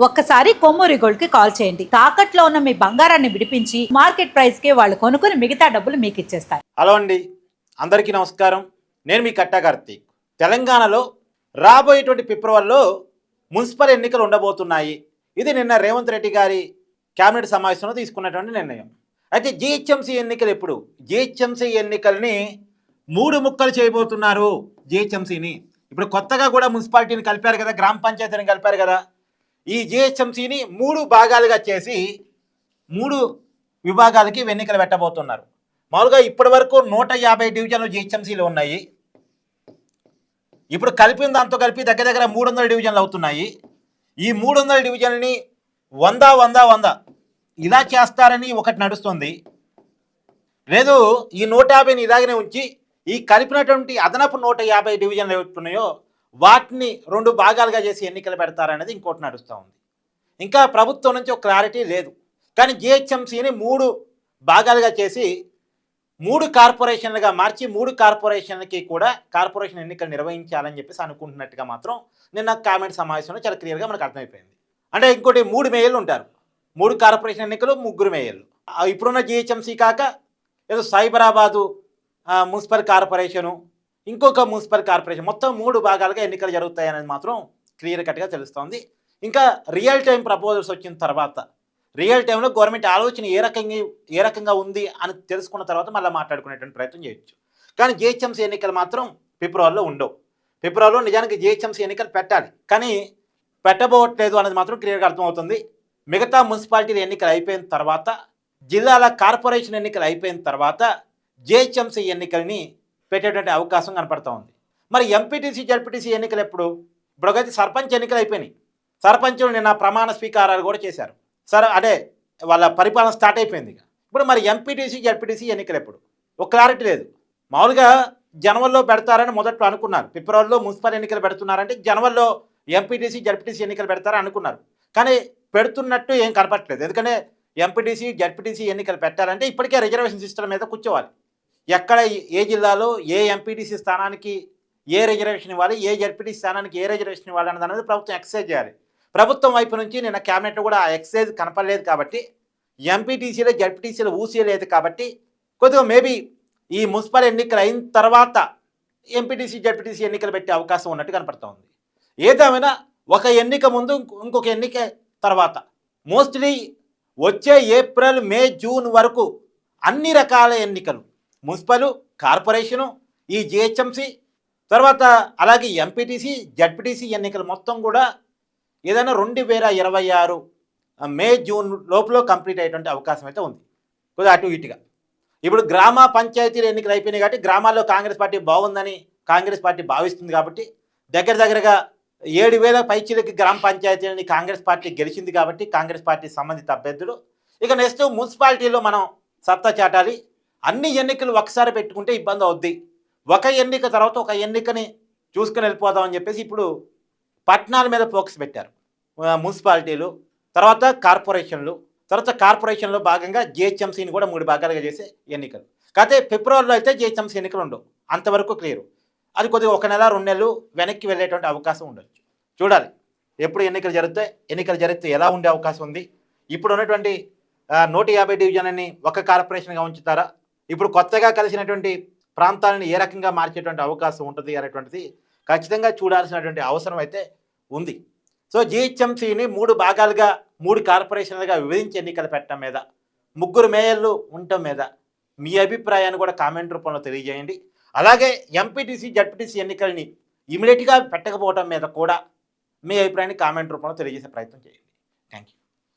ఒక్కసారి కొమ్మూరి గోల్డ్ కి కాల్ చేయండి. తాకట్లో ఉన్న మీ బంగారాన్ని విడిపించి మార్కెట్ ప్రైస్ కి వాళ్ళు కొనుక్కుని మిగతా డబ్బులు మీకు ఇచ్చేస్తారు. హలో అండి, అందరికీ నమస్కారం. నేను మీ కట్టా కార్తీక్. తెలంగాణలో రాబోయేటువంటి ఫిబ్రవరిలో మున్సిపల్ ఎన్నికలు ఉండబోతున్నాయి. ఇది నిన్న రేవంత్ రెడ్డి గారి కేబినెట్ సమావేశంలో తీసుకున్నటువంటి నిర్ణయం. అయితే జిహెచ్ఎంసీ ఎన్నికలు ఎప్పుడు? జిహెచ్ఎంసీ ఎన్నికల్ని 3 ముక్కలు చేయబోతున్నారు. జిహెచ్ఎంసీని ఇప్పుడు కొత్తగా కూడా మున్సిపాలిటీని కలిపారు కదా, గ్రామ పంచాయతీని కలిపారు కదా. ఈ జిహెచ్ఎంసీని 3 భాగాలుగా చేసి 3 విభాగాలకి ఎన్నికలు పెట్టబోతున్నారు. మామూలుగా ఇప్పటి వరకు 150 డివిజన్లు జిహెచ్ఎంసీలు ఉన్నాయి. ఇప్పుడు కలిపిన దాంతో కలిపి దగ్గర దగ్గర 300 డివిజన్లు అవుతున్నాయి. ఈ 300 డివిజన్ని 100 ఇలా చేస్తారని ఒకటి నడుస్తుంది. లేదు, ఈ 150ని ఇలాగనే ఉంచి ఈ కలిపినటువంటి అదనపు 150 డివిజన్లు ఏవైతున్నాయో వాటిని 2 భాగాలుగా చేసి ఎన్నికలు పెడతారనేది ఇంకోటి నడుస్తూ ఉంది. ఇంకా ప్రభుత్వం నుంచి ఒక క్లారిటీ లేదు. కానీ జిహెచ్ఎంసీని 3 భాగాలుగా చేసి 3 కార్పొరేషన్లుగా మార్చి 3 కార్పొరేషన్లకి కూడా కార్పొరేషన్ ఎన్నికలు నిర్వహించాలని చెప్పేసి అనుకుంటున్నట్టుగా మాత్రం నిన్న కామెంట్ సమావేశంలో చాలా క్లియర్గా మనకు అర్థమైపోయింది. అంటే ఇంకోటి 3 మేయర్లు ఉంటారు. 3 కార్పొరేషన్ ఎన్నికలు, 3 మేయర్లు. ఇప్పుడున్న జిహెచ్ఎంసీ కాక ఏదో సైబరాబాదు మున్సిపల్ కార్పొరేషను, ఇంకొక మున్సిపల్ కార్పొరేషన్, మొత్తం 3 భాగాలుగా ఎన్నికలు జరుగుతాయనేది మాత్రం క్లియర్ కట్గా తెలుస్తోంది. ఇంకా రియల్ టైం ప్రపోజల్స్ వచ్చిన తర్వాత, రియల్ టైంలో గవర్నమెంట్ ఆలోచన ఏ రకంగా ఉంది అని తెలుసుకున్న తర్వాత మళ్ళీ మాట్లాడుకునేటువంటి ప్రయత్నం చేయొచ్చు. కానీ జిహెచ్ఎంసీ ఎన్నికలు మాత్రం ఫిబ్రవరిలో ఉండవు. ఫిబ్రవరిలో నిజానికి జిహెచ్ఎంసీ ఎన్నికలు పెట్టాలి, కానీ పెట్టబోవట్లేదు అనేది మాత్రం క్లియర్గా అర్థమవుతుంది. మిగతా మున్సిపాలిటీల ఎన్నికలు అయిపోయిన తర్వాత, జిల్లాల కార్పొరేషన్ ఎన్నికలు అయిపోయిన తర్వాత జిహెచ్ఎంసీ ఎన్నికల్ని పెట్టేటువంటి అవకాశం కనపడుతూ ఉంది. మరి ఎంపీటీసీ జడ్పీటీసీ ఎన్నికలు ఎప్పుడు? ఇప్పుడైతే సర్పంచ్ ఎన్నికలు అయిపోయినాయి. సర్పంచులు నిన్న ప్రమాణ స్వీకారాలు కూడా చేశారు. అదే వాళ్ళ పరిపాలన స్టార్ట్ అయిపోయింది. ఇప్పుడు మరి ఎంపీటీసీ జడ్పీటీసీ ఎన్నికలు ఎప్పుడు? ఒక క్లారిటీ లేదు. మామూలుగా జనవరిలో పెడతారని మొదట్లో అనుకున్నారు. ఫిబ్రవరిలో మున్సిపల్ ఎన్నికలు పెడుతున్నారంటే జనవరిలో ఎంపీటీసీ జడ్పీటీసీ ఎన్నికలు పెడతారని అనుకున్నారు. కానీ పెడుతున్నట్టు ఏం కనపట్లేదు. ఎందుకంటే ఎంపీటీసీ జడ్పీటీసీ ఎన్నికలు పెట్టాలంటే ఇప్పటికే రిజర్వేషన్ సిస్టమ్ మీద కూర్చోవాలి. ఎక్కడ ఏ జిల్లాలో ఏ ఎంపీటీసీ స్థానానికి ఏ రిజర్వేషన్ ఇవ్వాలి, ఏ జడ్పీటీసీ స్థానానికి ఏ రిజర్వేషన్ ఇవ్వాలి అన్నది అనేది ప్రభుత్వం ఎక్సైజ్ చేయాలి. ప్రభుత్వం వైపు నుంచి నిన్న క్యాబినెట్ కూడా ఆ ఎక్సైజ్ కనపడలేదు కాబట్టి, ఎంపీటీసీలో జడ్పీటీసీలో ఊసేయలేదు కాబట్టి, కొద్దిగా మేబీ ఈ మున్సిపల్ ఎన్నికలు అయిన తర్వాత ఎంపీటీసీ జడ్పీటీసీ ఎన్నికలు పెట్టే అవకాశం ఉన్నట్టు కనపడుతూ ఉంది. ఏదేమైనా ఒక ఎన్నిక ముందు ఇంకొక ఎన్నిక తర్వాత మోస్ట్లీ వచ్చే ఏప్రిల్, మే, జూన్ వరకు అన్ని రకాల ఎన్నికలు, మున్సిపల్, కార్పొరేషను, ఈ జిహెచ్ఎంసీ, తర్వాత అలాగే ఎంపీటీసీ జడ్పీటీసీ ఎన్నికలు మొత్తం కూడా ఏదైనా 2026 మే, జూన్ లోపల కంప్లీట్ అయ్యేటువంటి అవకాశం అయితే ఉంది. కొద్దిగా అటు ఇటుగా ఇప్పుడు గ్రామ పంచాయతీల ఎన్నికలు అయిపోయినాయి కాబట్టి గ్రామాల్లో కాంగ్రెస్ పార్టీ బాగుందని కాంగ్రెస్ పార్టీ భావిస్తుంది కాబట్టి దగ్గరగా 7,000 పైచీలకి గ్రామ పంచాయతీలని కాంగ్రెస్ పార్టీ గెలిచింది కాబట్టి కాంగ్రెస్ పార్టీ సంబంధిత అభ్యర్థులు. ఇక నెక్స్ట్ మున్సిపాలిటీలో మనం సత్తా చాటాలి. అన్ని ఎన్నికలు ఒకసారి పెట్టుకుంటే ఇబ్బంది అవుద్ది. ఒక ఎన్నిక తర్వాత ఒక ఎన్నికని చూసుకుని వెళ్ళిపోదామని చెప్పేసి ఇప్పుడు పట్టణాల మీద ఫోకస్ పెట్టారు. మున్సిపాలిటీలు, తర్వాత కార్పొరేషన్లు, తర్వాత కార్పొరేషన్లో భాగంగా జిహెచ్ఎంసీని కూడా 3 భాగాలుగా చేసే ఎన్నికలు. కాకపోతే ఫిబ్రవరిలో అయితే జిహెచ్ఎంసీ ఎన్నికలు ఉండవు, అంతవరకు క్లియర్. అది కొద్దిగా 1 నెల 2 నెలలు వెనక్కి వెళ్ళేటువంటి అవకాశం ఉండొచ్చు. చూడాలి ఎప్పుడు ఎన్నికలు జరుగుతాయి, ఎన్నికలు జరిగితే ఎలా ఉండే అవకాశం ఉంది. ఇప్పుడు ఉన్నటువంటి 150 డివిజన్ని ఒక కార్పొరేషన్గా ఉంచుతారా, ఇప్పుడు కొత్తగా కలిసినటువంటి ప్రాంతాలను ఏ రకంగా మార్చేటువంటి అవకాశం ఉంటుంది అనేటువంటిది ఖచ్చితంగా చూడాల్సినటువంటి అవసరం అయితే ఉంది. సో జిహెచ్ఎంసీని 3 భాగాలుగా 3 కార్పొరేషన్లుగా విభజించి ఎన్నికలు పెట్టడం మీద, 3 మేయర్లు ఉండటం మీద మీ అభిప్రాయాన్ని కూడా కామెంట్ రూపంలో తెలియజేయండి. అలాగే ఎంపీటీసీ జడ్పీటీసీ ఎన్నికల్ని ఇమీడియట్గా పెట్టకపోవడం మీద కూడా మీ అభిప్రాయాన్ని కామెంట్ రూపంలో తెలియజేసే ప్రయత్నం చేయండి. Thank you.